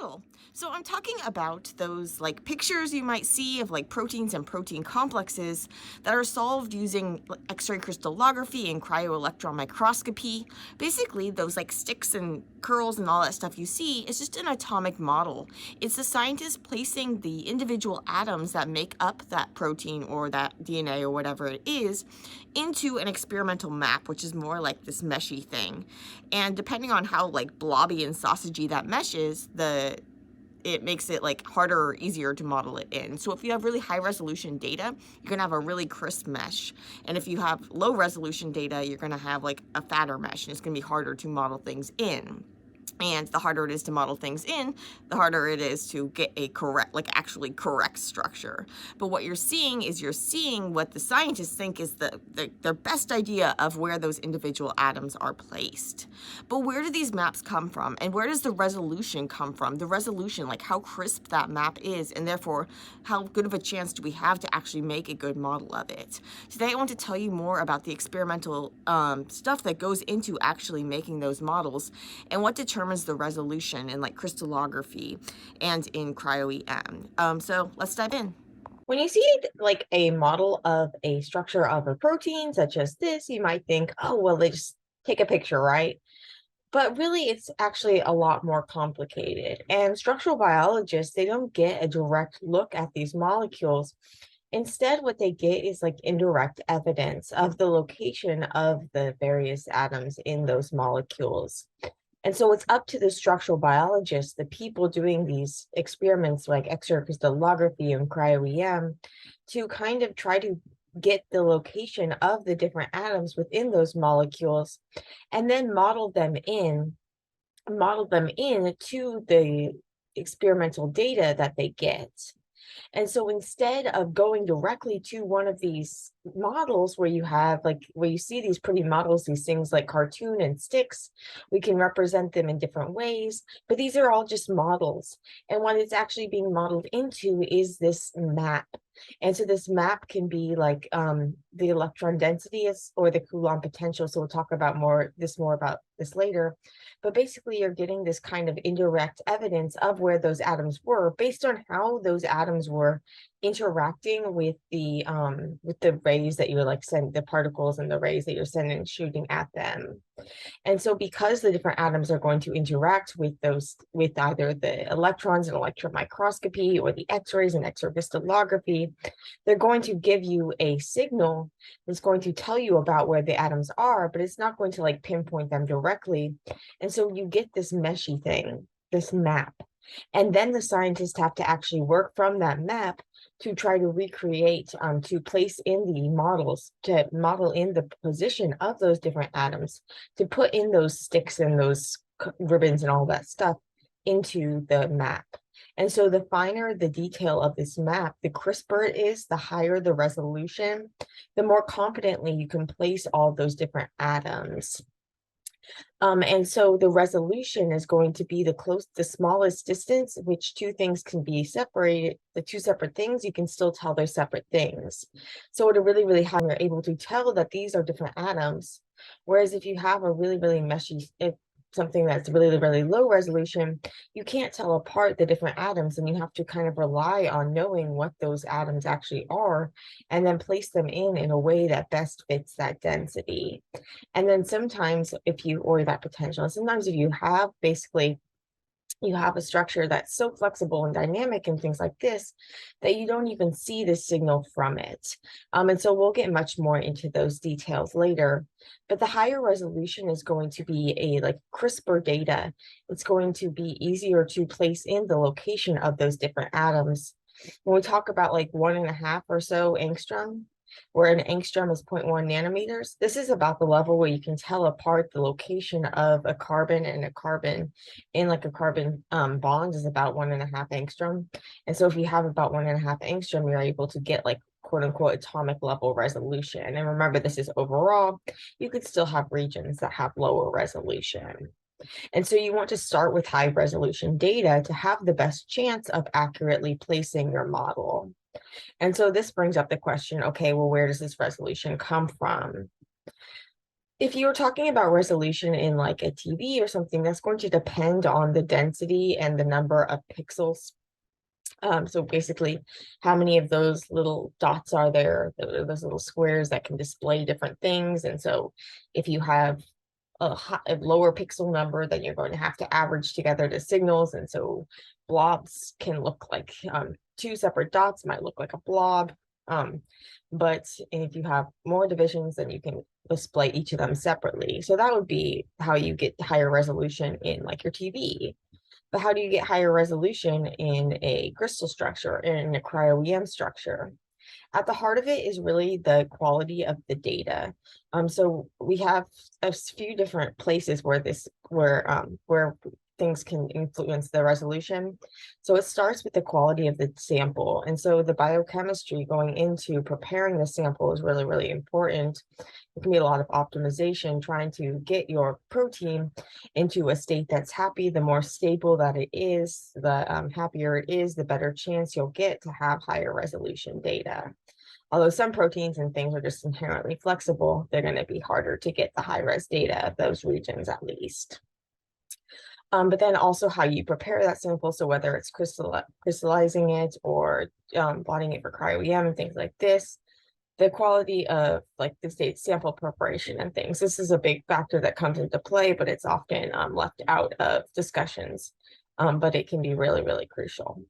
model. So I'm talking about those like pictures you might see of like proteins and protein complexes that are solved using X-ray crystallography and cryo-electron microscopy. Basically, those like sticks and curls and all that stuff you see is just an atomic model. It's the scientist placing the individual atoms that make up that protein or that DNA or whatever it is into an experimental map, which is more like this meshy thing. And depending on how like blobby and sausagey that mesh is, it makes it like harder or easier to model it in. So if you have really high resolution data, you're gonna have a really crisp mesh. And if you have low resolution data, you're gonna have like a fatter mesh, and it's gonna be harder to model things in. And the harder it is to model things in, the harder it is to get a correct, like actually correct structure. But what you're seeing is you're seeing what the scientists think is their best idea of where those individual atoms are placed. But where do these maps come from? And where does the resolution come from? The resolution, like how crisp that map is, and therefore how good of a chance do we have to actually make a good model of it? Today I want to tell you more about the experimental stuff that goes into actually making those models and what determines the resolution in like crystallography and in cryo-EM. So let's dive in. When you see like a model of a structure of a protein such as this, you might think, oh, well, they just take a picture, right? But really, it's actually a lot more complicated. And structural biologists, they don't get a direct look at these molecules. Instead, what they get is like indirect evidence of the location of the various atoms in those molecules. And so it's up to the structural biologists, the people doing these experiments like X-ray crystallography and cryo-EM, to kind of try to get the location of the different atoms within those molecules and then model them in to the experimental data that they get. And so instead of going directly to one of these models where you have like where you see these pretty models, these things like cartoon and sticks, we can represent them in different ways, but these are all just models. And what it's actually being modeled into is this map. And so this map can be like the electron density is or the Coulomb potential. So we'll talk about more about this later. But basically, you're getting this kind of indirect evidence of where those atoms were based on how those atoms were interacting with the rays that you would like send the particles and the rays that you're sending shooting at them. And so because the different atoms are going to interact with those, with either the electrons in electron microscopy or the X-rays in X-ray crystallography, they're going to give you a signal that's going to tell you about where the atoms are, but it's not going to like pinpoint them directly. And so you get this meshy thing, this map. And then the scientists have to actually work from that map to try to recreate, to place in the models, to model in the position of those different atoms, to put in those sticks and those ribbons and all that stuff into the map. And so the finer the detail of this map, the crisper it is, the higher the resolution, the more confidently you can place all those different atoms. And so the resolution is going to be the smallest distance, which two things can be separated, the two separate things, you can still tell they're separate things. So at a really, really high, you're able to tell that these are different atoms. Whereas if you have a really, really meshy, something that's really, really low resolution, you can't tell apart the different atoms, and you have to kind of rely on knowing what those atoms actually are and then place them in a way that best fits that density. And then sometimes or that potential, sometimes if you have basically you have a structure that's so flexible and dynamic and things like this that you don't even see the signal from it. And so we'll get much more into those details later. But the higher resolution is going to be a like crisper data. It's going to be easier to place in the location of those different atoms. When we talk about like 1.5 or so angstrom, where an angstrom is 0.1 nanometers. This is about the level where you can tell apart the location of a carbon and a carbon in like a carbon bond is about 1.5 angstrom. And so if you have about 1.5 angstrom, you're able to get like quote unquote atomic level resolution. And remember, this is overall. You could still have regions that have lower resolution. And so you want to start with high resolution data to have the best chance of accurately placing your model. And so this brings up the question, okay, well, where does this resolution come from? If you're talking about resolution in like a TV or something, that's going to depend on the density and the number of pixels. So basically, how many of those little dots are there, those little squares that can display different things. And so if you have a lower pixel number, then you're going to have to average together the signals. And so blobs can look like two separate dots might look like a blob. But if you have more divisions, then you can display each of them separately. So that would be how you get higher resolution in like your TV. But how do you get higher resolution in a crystal structure, in a cryo-EM structure? At the heart of it is really the quality of the data. So we have a few different places where where things can influence the resolution. So it starts with the quality of the sample. And so the biochemistry going into preparing the sample is really, really important. It can be a lot of optimization, trying to get your protein into a state that's happy. The more stable that it is, the happier it is, the better chance you'll get to have higher resolution data. Although some proteins and things are just inherently flexible, they're going to be harder to get the high res data of those regions at least. But then also how you prepare that sample. So whether it's crystallizing it or blotting it for cryo-EM and things like this, the quality of like the state sample preparation and things. This is a big factor that comes into play, but it's often left out of discussions. But it can be really, really crucial.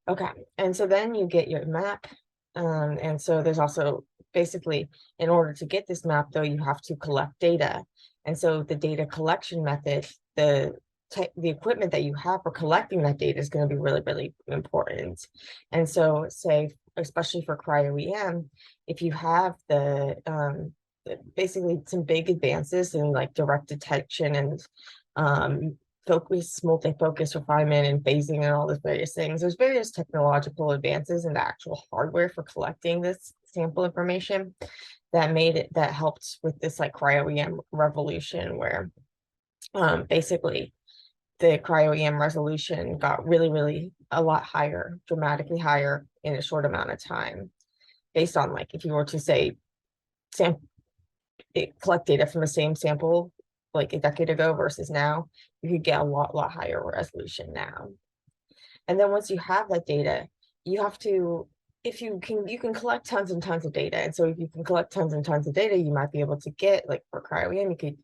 Okay, and so then you get your map. And so there's also basically, in order to get this map, though, you have to collect data. And so the data collection method, the equipment that you have for collecting that data is going to be really, really important. And so say, especially for cryo-EM, if you have basically some big advances in like direct detection and multi-focus refinement and phasing and all those various things. There's various technological advances in the actual hardware for collecting this sample information that helped with this like cryo-EM revolution where basically the cryo-EM resolution got really, really a lot higher, dramatically higher in a short amount of time. Based on like if you were to say collect data from the same sample like a decade ago versus now, you could get a lot higher resolution now. And then once you have that data, you have to, if you can collect tons and tons of data. And so if you can collect tons and tons of data, you might be able to get like for cryo-EM, you could,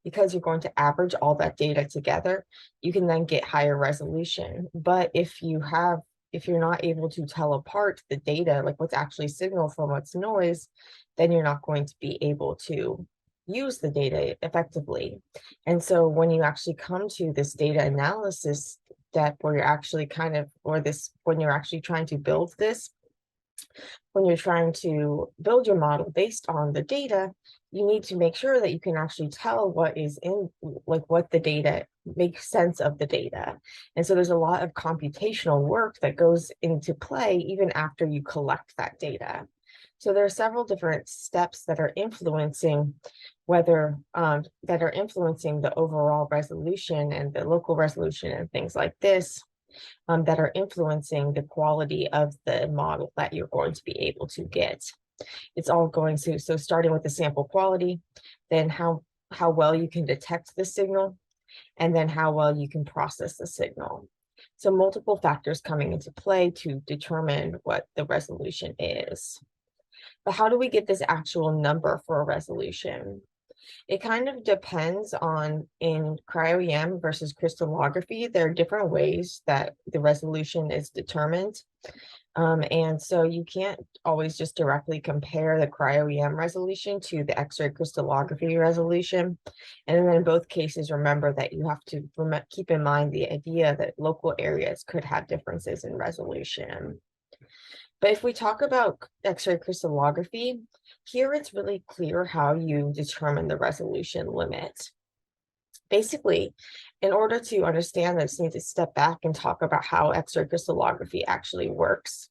because you're going to average all that data together, you can then get higher resolution. But if you're not able to tell apart the data, like what's actually signal from what's noise, then you're not going to be able to use the data effectively. And so when you actually come to this data analysis step where you're actually when you're actually trying to build this, when you're trying to build your model based on the data, you need to make sure that you can actually tell what is in, like what the data makes sense of the data. And so there's a lot of computational work that goes into play even after you collect that data. So there are several different steps that are influencing the overall resolution and the local resolution and things like this that are influencing the quality of the model that you're going to be able to get. It's all going to, so starting with the sample quality, then how well you can detect the signal, and then how well you can process the signal. So multiple factors coming into play to determine what the resolution is. But how do we get this actual number for a resolution? It kind of depends on, in cryo-EM versus crystallography, there are different ways that the resolution is determined. And so you can't always just directly compare the cryo-EM resolution to the X-ray crystallography resolution. And then in both cases, remember that you have to keep in mind the idea that local areas could have differences in resolution. But if we talk about X-ray crystallography, here it's really clear how you determine the resolution limit. Basically, in order to understand this, you need to step back and talk about how X-ray crystallography actually works.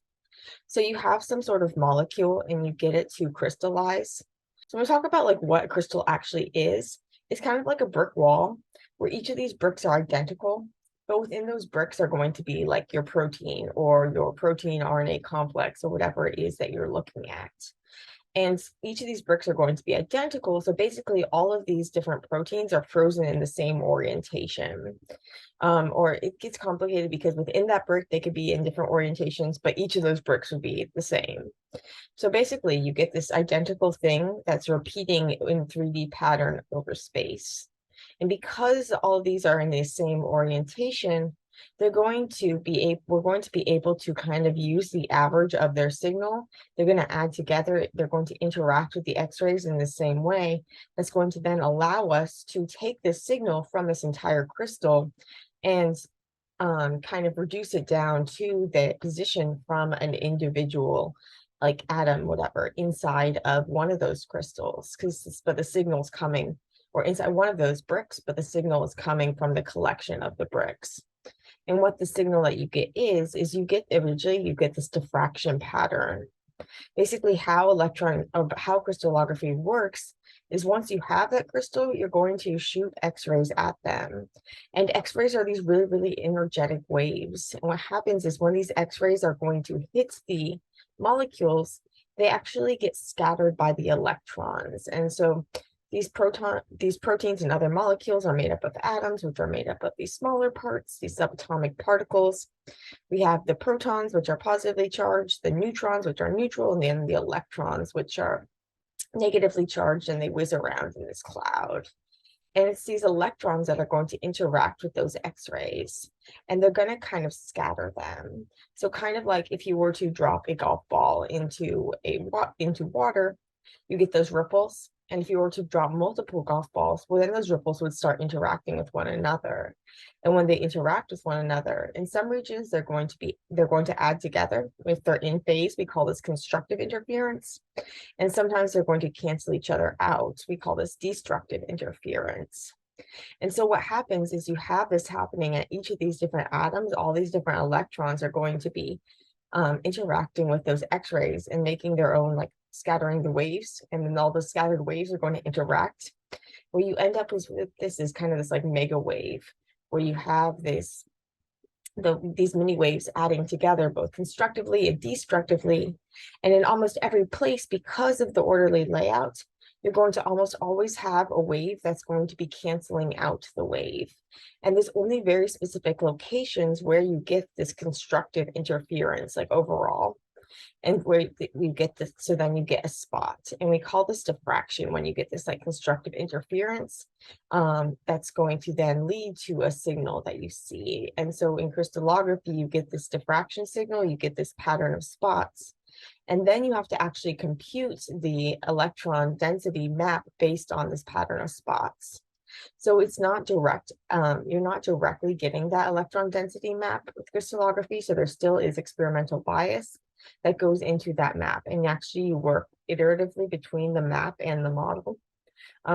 So you have some sort of molecule and you get it to crystallize. So when we talk about like what a crystal actually is, it's kind of like a brick wall where each of these bricks are identical, but within those bricks are going to be like your protein or your protein RNA complex or whatever it is that you're looking at. And each of these bricks are going to be identical. So basically all of these different proteins are frozen in the same orientation. Or it gets complicated because within that brick, they could be in different orientations, but each of those bricks would be the same. So basically you get this identical thing that's repeating in 3D pattern over space. And because all of these are in the same orientation, we're going to be able to kind of use the average of their signal. They're going to add together, they're going to interact with the X-rays in the same way. That's going to then allow us to take this signal from this entire crystal and kind of reduce it down to the position from an individual like atom, whatever, inside of one of those crystals, but the signal's coming, or inside one of those bricks, but the signal is coming from the collection of the bricks. And what the signal that you get is you get this diffraction pattern. Basically how crystallography works is once you have that crystal, you're going to shoot X-rays at them. And X-rays are these really, really energetic waves. And what happens is when these X-rays are going to hit the molecules, they actually get scattered by the electrons. And so these proteins and other molecules are made up of atoms, which are made up of these smaller parts, these subatomic particles. We have the protons, which are positively charged, the neutrons, which are neutral, and then the electrons, which are negatively charged, and they whiz around in this cloud. And it's these electrons that are going to interact with those X-rays, and they're going to kind of scatter them. So kind of like if you were to drop a golf ball into water, you get those ripples. And if you were to drop multiple golf balls, well, then those ripples would start interacting with one another. And when they interact with one another, in some regions, they're going to add together. If they're in phase, we call this constructive interference. And sometimes they're going to cancel each other out. We call this destructive interference. And so what happens is you have this happening at each of these different atoms. All these different electrons are going to be interacting with those X-rays and making their own, like, scattering the waves, and then all the scattered waves are going to interact. What you end up with this is kind of this like mega wave, where you have these mini waves adding together both constructively and destructively. And in almost every place, because of the orderly layout, you're going to almost always have a wave that's going to be canceling out the wave. And there's only very specific locations where you get this constructive interference, like overall. And where you get this, so then you get a spot, and we call this diffraction when you get this like constructive interference. That's going to then lead to a signal that you see. And so in crystallography, you get this diffraction signal, you get this pattern of spots, and then you have to actually compute the electron density map based on this pattern of spots. So it's not direct, you're not directly getting that electron density map with crystallography, so there still is experimental bias that goes into that map, and actually you work iteratively between the map and the model.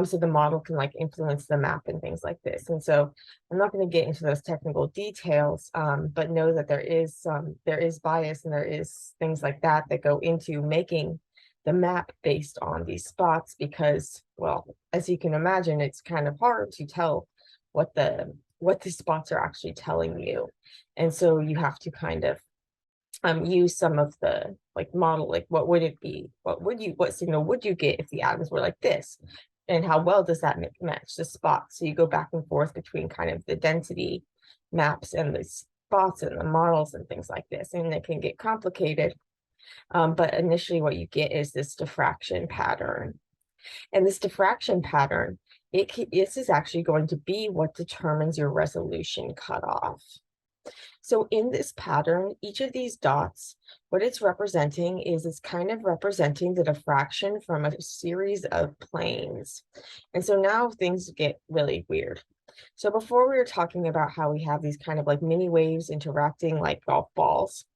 So the model can like influence the map and things like this. And so I'm not going to get into those technical details, but know that there is bias, and there is things like that that go into making the map based on these spots, because, well, as you can imagine, it's kind of hard to tell what the spots are actually telling you. And so you have to kind of use some of the like model, like what would it be, what signal would you get if the atoms were like this, and how well does that match the spots? So you go back and forth between kind of the density maps and the spots and the models and things like this, and it can get complicated. But initially what you get is this diffraction pattern, and this diffraction pattern, this is actually going to be what determines your resolution cutoff. So in this pattern, each of these dots, what it's representing is it's kind of representing the diffraction from a series of planes. And so now things get really weird. So before we were talking about how we have these kind of like mini waves interacting like golf balls.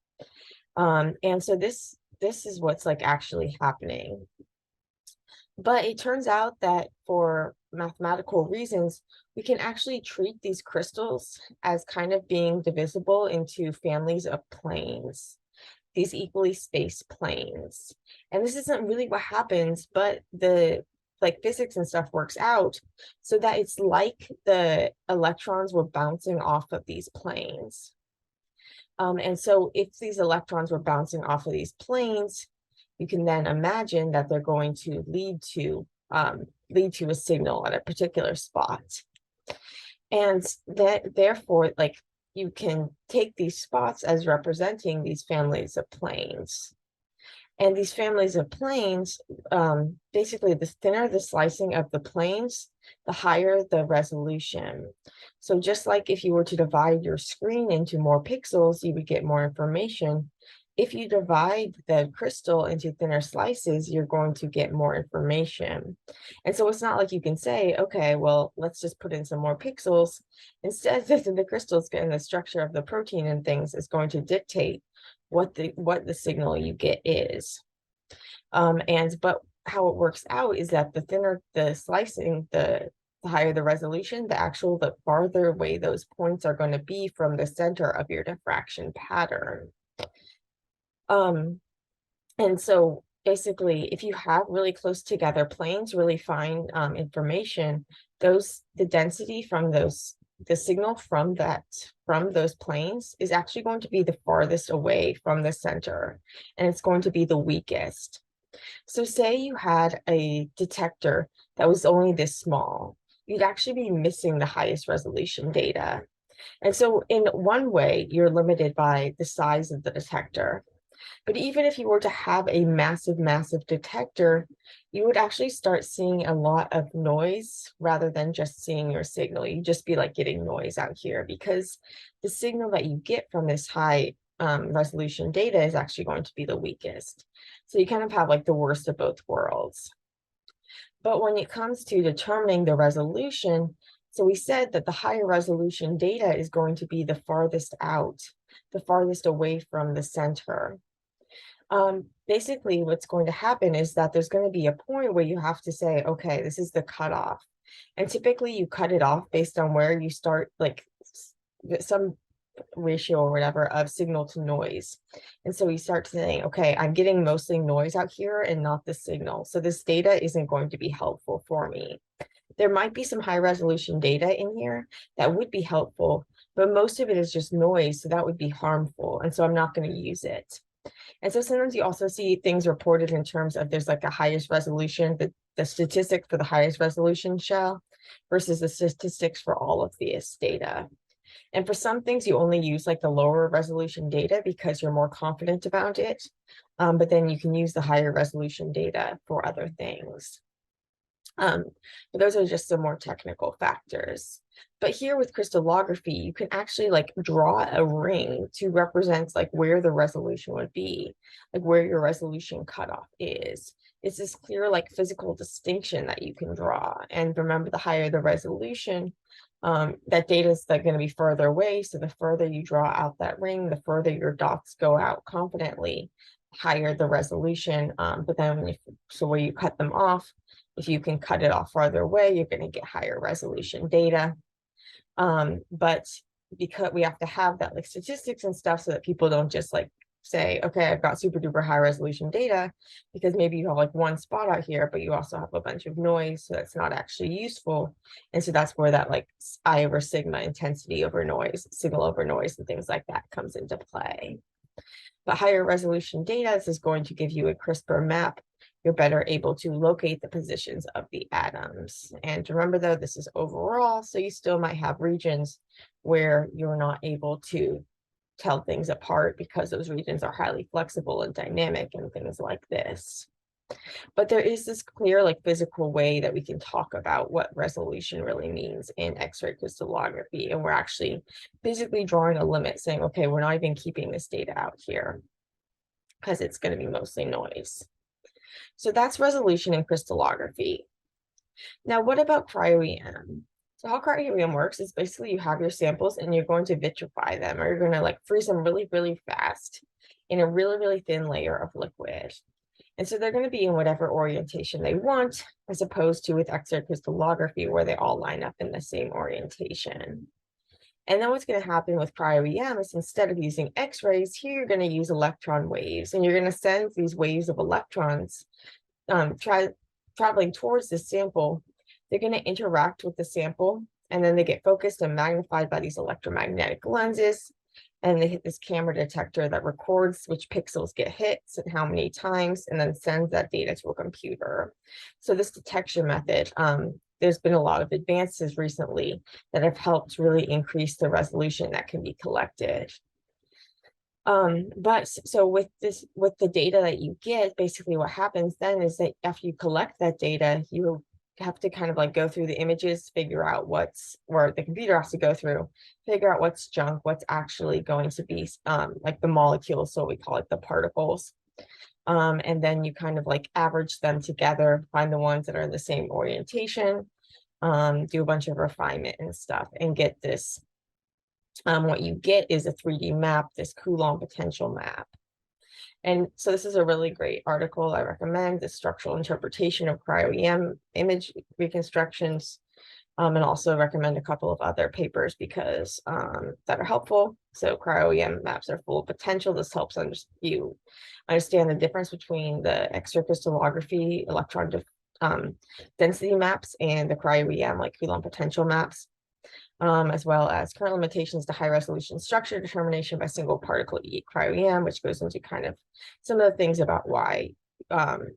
And so this is what's like actually happening. But it turns out that for mathematical reasons, we can actually treat these crystals as kind of being divisible into families of planes, these equally spaced planes. And this isn't really what happens, but the like physics and stuff works out so that it's like the electrons were bouncing off of these planes. And so if these electrons were bouncing off of these planes, you can then imagine that they're going to lead to a signal at a particular spot. And that therefore, like, you can take these spots as representing these families of planes. And these families of planes, basically, the thinner the slicing of the planes, the higher the resolution. So just like if you were to divide your screen into more pixels, you would get more information. If you divide the crystal into thinner slices, you're going to get more information. And so it's not like you can say, okay, well, let's just put in some more pixels. Instead, the crystals and the structure of the protein and things is going to dictate what the signal you get is. But how it works out is that the thinner the slicing, the higher the resolution, the farther away those points are going to be from the center of your diffraction pattern. And so basically, if you have really close together planes, really fine information, the density from the signal from those planes is actually going to be the farthest away from the center, and it's going to be the weakest. So say you had a detector that was only this small, you'd actually be missing the highest resolution data. And so in one way, you're limited by the size of the detector. But even if you were to have a massive, massive detector, you would actually start seeing a lot of noise rather than just seeing your signal. You'd just be like getting noise out here, because the signal that you get from this high resolution data is actually going to be the weakest. So you kind of have like the worst of both worlds. But when it comes to determining the resolution, so we said that the higher resolution data is going to be the farthest out, the farthest away from the center. Basically, what's going to happen is that there's going to be a point where you have to say, okay, this is the cutoff. And typically you cut it off based on where you start, like some ratio or whatever of signal to noise. And so you start saying, okay, I'm getting mostly noise out here and not the signal. So this data isn't going to be helpful for me. There might be some high resolution data in here that would be helpful, but most of it is just noise. So that would be harmful. And so I'm not going to use it. And so sometimes you also see things reported in terms of there's like a highest resolution, the statistics for the highest resolution shell versus the statistics for all of this data. And for some things, you only use like the lower resolution data because you're more confident about it. But then you can use the higher resolution data for other things. But those are just some more technical factors. But here with crystallography, you can actually like draw a ring to represent like where the resolution would be, like where your resolution cutoff is. It's this clear like physical distinction that you can draw. And remember, the higher the resolution, that data is going to be further away. So the further you draw out that ring, the further your dots go out confidently, higher the resolution. But then where you cut them off, if you can cut it off farther away, you're going to get higher resolution data. But because we have to have that like statistics and stuff so that people don't just like say, okay, I've got super duper high resolution data, because maybe you have like one spot out here, but you also have a bunch of noise, so that's not actually useful. And so that's where that like I over sigma, intensity over noise, signal over noise, and things like that comes into play. But higher resolution data, this is going to give you a crisper map. You're better able to locate the positions of the atoms. And remember though, this is overall, so you still might have regions where you're not able to tell things apart because those regions are highly flexible and dynamic and things like this. But there is this clear like physical way that we can talk about what resolution really means in X-ray crystallography. And we're actually physically drawing a limit saying, okay, we're not even keeping this data out here because it's going to be mostly noise. So that's resolution in crystallography. Now, what about cryo-EM? So how cryo-EM works is basically you have your samples and you're going to vitrify them, or you're going to like freeze them really, really fast in a really, really thin layer of liquid. And so they're going to be in whatever orientation they want, as opposed to with X-ray crystallography, where they all line up in the same orientation. And then what's going to happen with cryo-EM is instead of using X-rays, here you're going to use electron waves, and you're going to send these waves of electrons traveling towards the sample. They're going to interact with the sample, and then they get focused and magnified by these electromagnetic lenses. and they hit this camera detector that records which pixels get hit and how many times, and then sends that data to a computer. So this detection method, there's been a lot of advances recently that have helped really increase the resolution that can be collected. But so with the data that you get, basically what happens then is that after you collect that data, you have to kind of like go through the images, figure out or the computer has to go through, figure out what's junk, what's actually going to be like the molecules, so we call it the particles. And then you kind of like average them together, find the ones that are in the same orientation, do a bunch of refinement and stuff, and get this. What you get is a 3D map, this Coulomb potential map. And so this is a really great article I recommend, the structural interpretation of cryo-EM image reconstructions, and also recommend a couple of other papers because that are helpful. So cryo-EM maps are full of potential. This helps you understand the difference between the Xray crystallography electron density maps and the cryo-EM, like Coulomb potential maps. As well as current limitations to high resolution structure determination by single particle cryo-EM, which goes into kind of some of the things about why,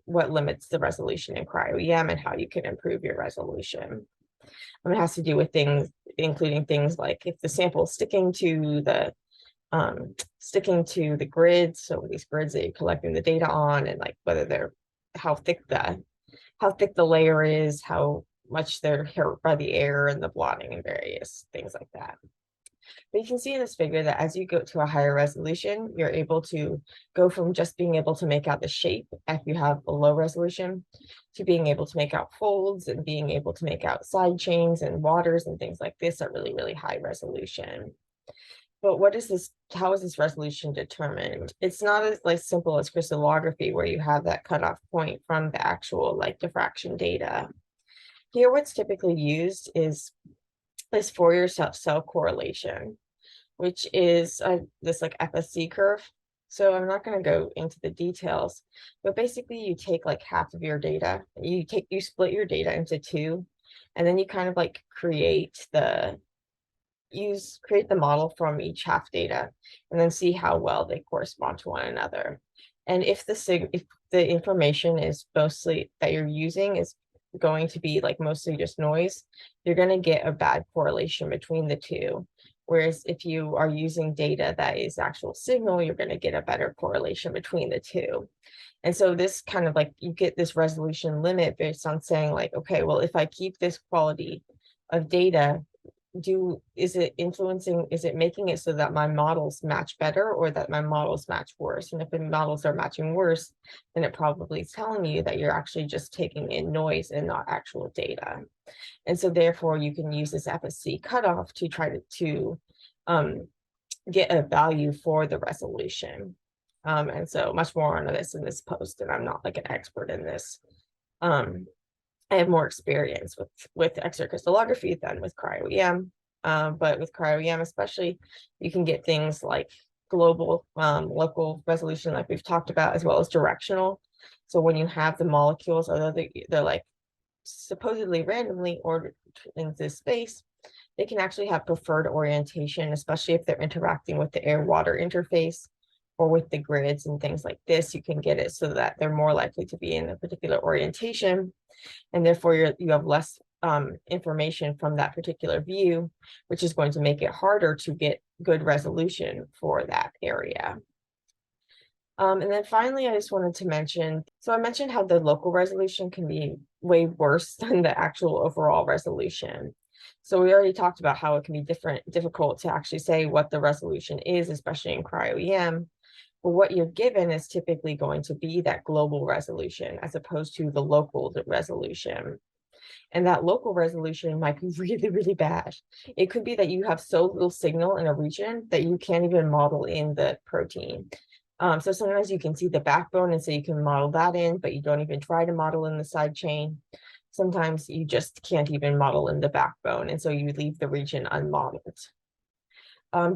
what limits the resolution in cryo-EM and how you can improve your resolution. It has to do with things, including things like if the sample is sticking to the grids, so these grids that you're collecting the data on, and like whether they're how thick the layer is, how much they're hurt by the air and the blotting and various things like that. But you can see in this figure that as you go to a higher resolution, you're able to go from just being able to make out the shape if you have a low resolution to being able to make out folds and being able to make out side chains and waters and things like this at really, really high resolution. But what is this? How is this resolution determined? It's not as like simple as crystallography, where you have that cutoff point from the actual like diffraction data. Here, what's typically used is this Fourier cell correlation, which is this like FSC curve. So I'm not going to go into the details, but basically you take like half of your data, you split your data into two, and then you kind of like create the model from each half data, and then see how well they correspond to one another. And if the information is mostly that you're using is going to be like mostly just noise, you're going to get a bad correlation between the two. Whereas if you are using data that is actual signal, you're going to get a better correlation between the two. And so this kind of like you get this resolution limit based on saying like, okay, well, if I keep this quality of data, is it making it so that my models match better or that my models match worse? And if the models are matching worse, then it probably is telling you that you're actually just taking in noise and not actual data. And so therefore you can use this FSC cutoff to try to get a value for the resolution. And so much more on this in this post, and I'm not like an expert in this. I have more experience with Xray crystallography than with cryo-EM, but with cryo-EM especially, you can get things like global, local resolution like we've talked about, as well as directional. So when you have the molecules, although they're like supposedly randomly ordered into space, they can actually have preferred orientation, especially if they're interacting with the air-water interface or with the grids and things like this. You can get it so that they're more likely to be in a particular orientation, and therefore you have less information from that particular view, which is going to make it harder to get good resolution for that area. And then finally, I just wanted to mention, so I mentioned how the local resolution can be way worse than the actual overall resolution. So we already talked about how it can be difficult to actually say what the resolution is, especially in cryo-EM. But what you're given is typically going to be that global resolution as opposed to the local resolution. And that local resolution might be really, really bad. It could be that you have so little signal in a region that you can't even model in the protein. So sometimes you can see the backbone and so you can model that in, but you don't even try to model in the side chain. Sometimes you just can't even model in the backbone, and so you leave the region unmodeled.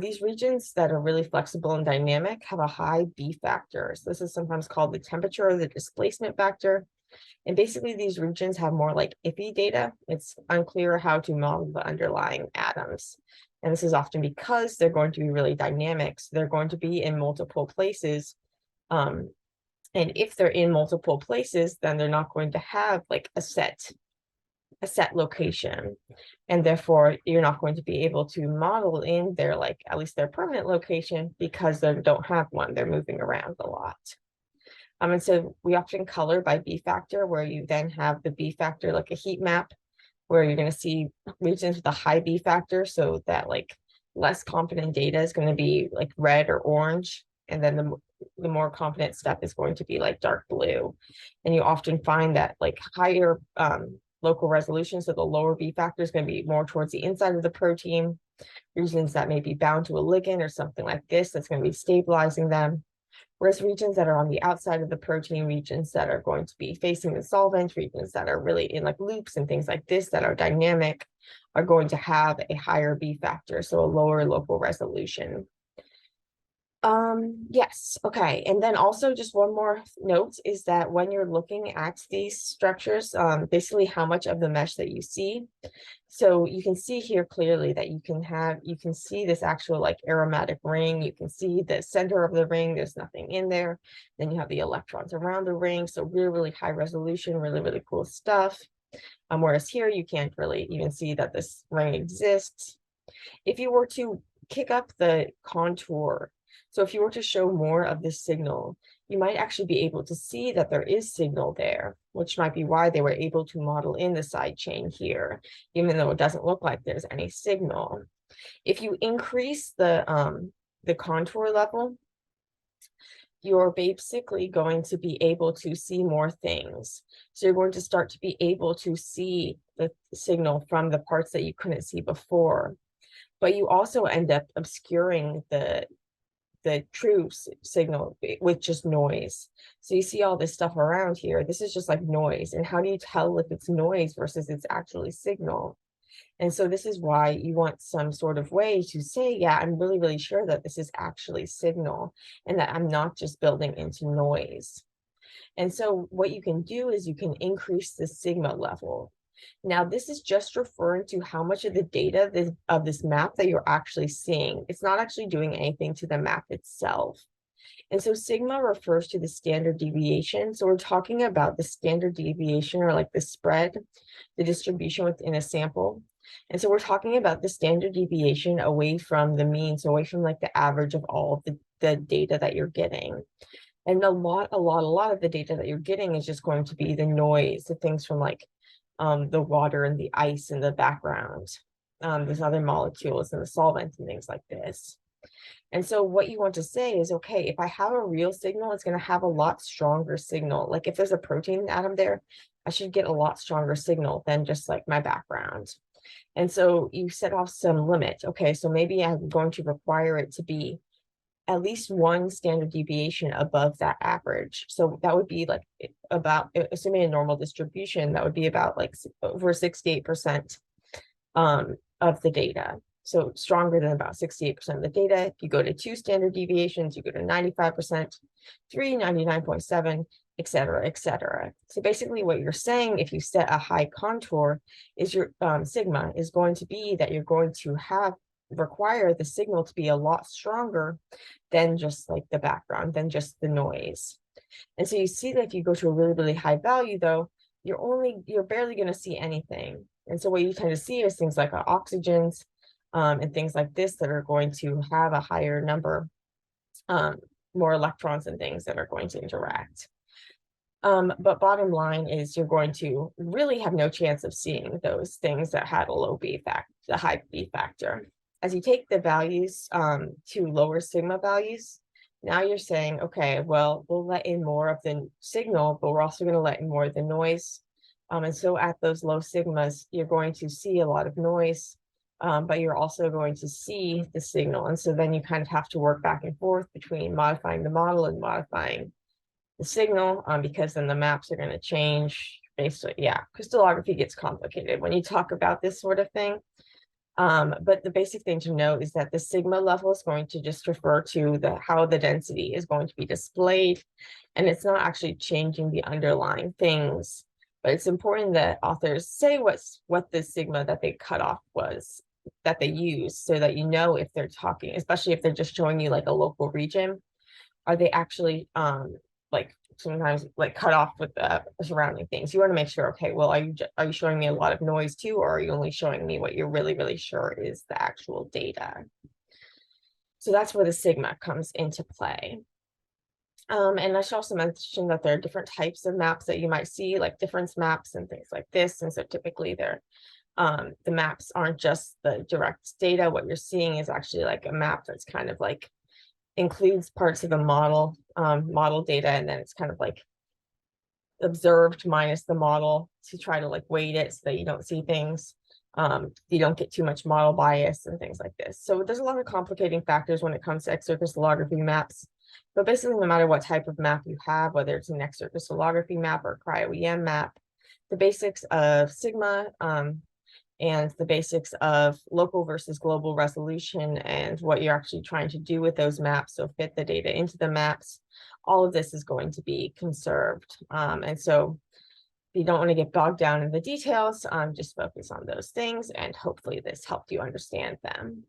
These regions that are really flexible and dynamic have a high B factor. So this is sometimes called the temperature or the displacement factor. And basically these regions have more like iffy data. It's unclear how to model the underlying atoms. And this is often because they're going to be really dynamic. So they're going to be in multiple places. And if they're in multiple places, then they're not going to have like a set location. And therefore you're not going to be able to model in their like at least their permanent location because they don't have one. They're moving around a lot. And so we often color by B factor, where you then have the B factor like a heat map, where you're going to see regions with a high B factor, so that like less confident data is going to be like red or orange, and then the more confident stuff is going to be like dark blue. And you often find that like higher local resolution, so the lower B factor is going to be more towards the inside of the protein, regions that may be bound to a ligand or something like this that's going to be stabilizing them. Whereas regions that are on the outside of the protein, regions that are going to be facing the solvent, regions that are really in like loops and things like this that are dynamic, are going to have a higher B factor, so a lower local resolution. Yes, okay. And then also just one more note is that when you're looking at these structures, basically how much of the mesh that you see. So you can see here clearly that you can see this actual like aromatic ring. You can see the center of the ring, there's nothing in there. Then you have the electrons around the ring. So really, really high resolution, really, really cool stuff. Whereas here you can't really even see that this ring exists. If you were to kick up the contour, so if you were to show more of this signal, you might actually be able to see that there is signal there, which might be why they were able to model in the side chain here, even though it doesn't look like there's any signal. If you increase the contour level, you're basically going to be able to see more things. So you're going to start to be able to see the signal from the parts that you couldn't see before. But you also end up obscuring the true signal with just noise. So you see all this stuff around here. This is just like noise. And how do you tell if it's noise versus it's actually signal? And so this is why you want some sort of way to say, yeah, I'm really, really sure that this is actually signal and that I'm not just building into noise. And so what you can do is you can increase the sigma level. Now, this is just referring to how much of the data of this map that you're actually seeing. It's not actually doing anything to the map itself. And so sigma refers to the standard deviation. So we're talking about the standard deviation, or like the spread, the distribution within a sample. And so we're talking about the standard deviation away from the mean, so away from like the average of all of the data that you're getting. And a lot of the data that you're getting is just going to be the noise, the things from like the water and the ice in the background, there's other molecules and the solvents and things like this. And so what you want to say is, okay, if I have a real signal, it's going to have a lot stronger signal. Like if there's a protein atom there, I should get a lot stronger signal than just like my background. And so you set off some limit. Okay, so maybe I'm going to require it to be at least one standard deviation above that average. So that would be like about, assuming a normal distribution, that would be about like over 68% of the data. So stronger than about 68% of the data. If you go to 2 standard deviations, you go to 95%, 3, 99.7, et cetera, et cetera. So basically what you're saying, if you set a high contour, is your sigma is going to be that you're going to require the signal to be a lot stronger than just like the background, than just the noise. And so you see that if you go to a really, really high value though, you're barely going to see anything. And so what you tend to see is things like oxygens and things like this that are going to have a higher number, more electrons and things that are going to interact. But bottom line is you're going to really have no chance of seeing those things that had a low B factor, the high B factor. As you take the values to lower sigma values, now you're saying, okay, well, we'll let in more of the signal, but we're also going to let in more of the noise. And so at those low sigmas, you're going to see a lot of noise, but you're also going to see the signal. And so then you kind of have to work back and forth between modifying the model and modifying the signal, because then the maps are going to change. Basically, yeah, crystallography gets complicated when you talk about this sort of thing. But the basic thing to know is that the sigma level is going to just refer to how the density is going to be displayed, and it's not actually changing the underlying things. But it's important that authors say what the sigma that they cut off was that they use, so that you know if they're talking, especially if they're just showing you like a local region, are they actually like sometimes like cut off with the surrounding things. You want to make sure, okay, well, are you showing me a lot of noise too, or are you only showing me what you're really sure is the actual data? So that's where the sigma comes into play. And I should also mention that there are different types of maps that you might see, like difference maps and things like this. And so typically they're the maps aren't just the direct data. What you're seeing is actually like a map that's kind of like includes parts of the model data, and then it's kind of like observed minus the model to try to like weight it so that you don't see things. You don't get too much model bias and things like this. So there's a lot of complicating factors when it comes to X-ray crystallography maps. But basically, no matter what type of map you have, whether it's an X-ray crystallography map or cryo-EM map, the basics of sigma and the basics of local versus global resolution and what you're actually trying to do with those maps, so fit the data into the maps, all of this is going to be conserved. And so you don't want to get bogged down in the details, just focus on those things, and hopefully this helped you understand them.